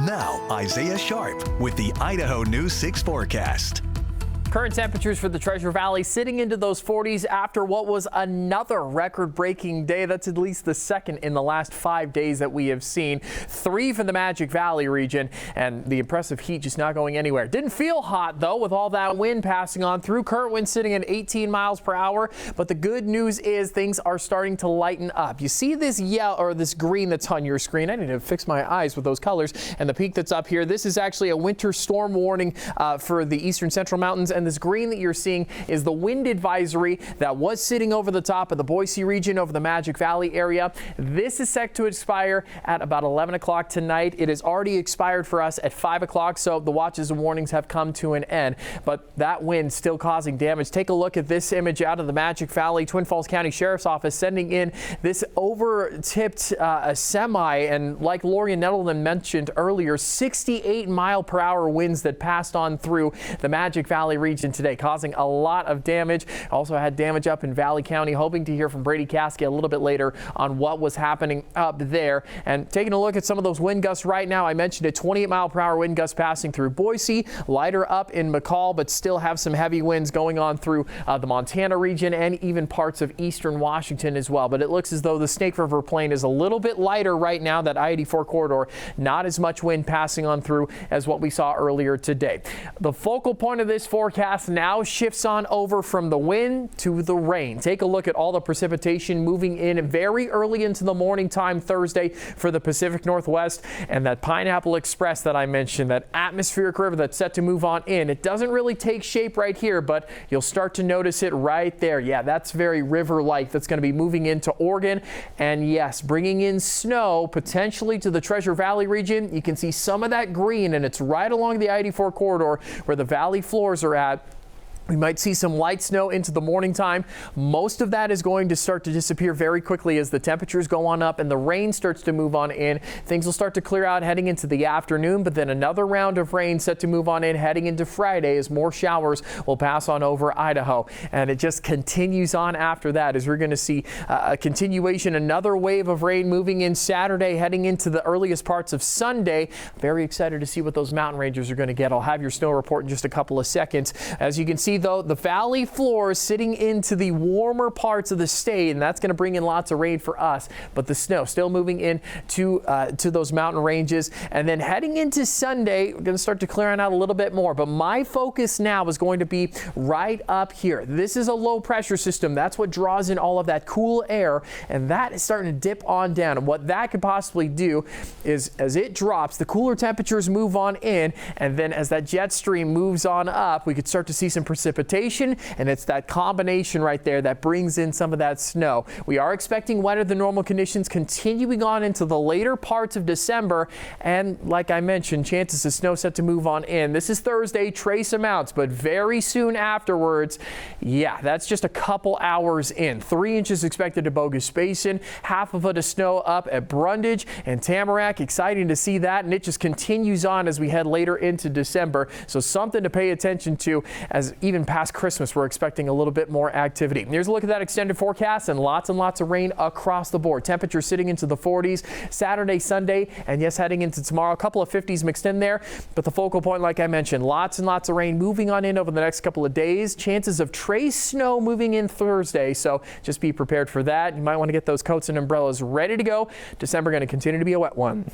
Now, Isaiah Sharp with the Idaho News 6 forecast. Current temperatures for the Treasure Valley sitting into those 40s after what was another record-breaking day. That's at least the second in the last 5 days that we have seen. 3 for the Magic Valley region, and the impressive heat just not going anywhere. Didn't feel hot, though, with all that wind passing on through. Current wind sitting at 18 miles per hour, but the good news is things are starting to lighten up. You see this yellow or this green that's on your screen. I need to fix my eyes with those colors, and the peak that's up here. This is actually a winter storm warning for the eastern central mountains, and this green that you're seeing is the wind advisory that was sitting over the top of the Boise region over the Magic Valley area. This is set to expire at about 11 o'clock tonight. It has already expired for us at 5 o'clock, so the watches and warnings have come to an end. But that wind still causing damage. Take a look at this image out of the Magic Valley. Twin Falls County Sheriff's Office sending in this over-tipped semi, and like Lori Nettleton mentioned earlier, 68-mile-per-hour winds that passed on through the Magic Valley region today, causing a lot of damage. Also had damage up in Valley County. Hoping to hear from Brady Caskey a little bit later on what was happening up there. And taking a look at some of those wind gusts right now, I mentioned a 28-mile-per-hour wind gust passing through Boise, lighter up in McCall, but still have some heavy winds going on through the Montana region and even parts of eastern Washington as well. But it looks as though the Snake River Plain is a little bit lighter right now, that I-84 corridor. Not as much wind passing on through as what we saw earlier today. The focal point of this forecast now shifts on over from the wind to the rain. Take a look at all the precipitation moving in very early into the morning time Thursday for the Pacific Northwest, and that Pineapple Express that I mentioned, that atmospheric river that's set to move on in. It doesn't really take shape right here, but you'll start to notice it right there. Yeah, that's very river-like. That's going to be moving into Oregon, and yes, bringing in snow potentially to the Treasure Valley region. You can see some of that green, and it's right along the I-84 corridor where the valley floors are at. We might see some light snow into the morning time. Most of that is going to start to disappear very quickly as the temperatures go on up and the rain starts to move on in. Things will start to clear out heading into the afternoon, but then another round of rain set to move on in heading into Friday as more showers will pass on over Idaho. And it just continues on after that as we're going to see a continuation, another wave of rain moving in Saturday, heading into the earliest parts of Sunday. Very excited to see what those mountain ranges are going to get. I'll have your snow report in just a couple of seconds. As you can see, though, the valley floor is sitting into the warmer parts of the state, and that's going to bring in lots of rain for us. But the snow still moving in to those mountain ranges. And then heading into Sunday, we're going to start to clear out a little bit more. But my focus now is going to be right up here. This is a low pressure system. That's what draws in all of that cool air, and that is starting to dip on down. And what that could possibly do is, as it drops, the cooler temperatures move on in, and then as that jet stream moves on up, we could start to see some precipitation, and it's that combination right there that brings in some of that snow. We are expecting wetter than normal conditions continuing on into the later parts of December, and like I mentioned, chances of snow set to move on in. This is Thursday, trace amounts, but very soon afterwards, yeah, that's just a couple hours in. 3 inches expected at Bogus Basin, half a foot of snow up at Brundage and Tamarack. Exciting to see that, and it just continues on as we head later into December. So something to pay attention to, as even past Christmas, we're expecting a little bit more activity. Here's a look at that extended forecast, and lots of rain across the board. Temperatures sitting into the 40s Saturday, Sunday, and yes, heading into tomorrow. A couple of 50s mixed in there, but the focal point, like I mentioned, lots and lots of rain moving on in over the next couple of days. Chances of trace snow moving in Thursday, so just be prepared for that. You might want to get those coats and umbrellas ready to go. December going to continue to be a wet one.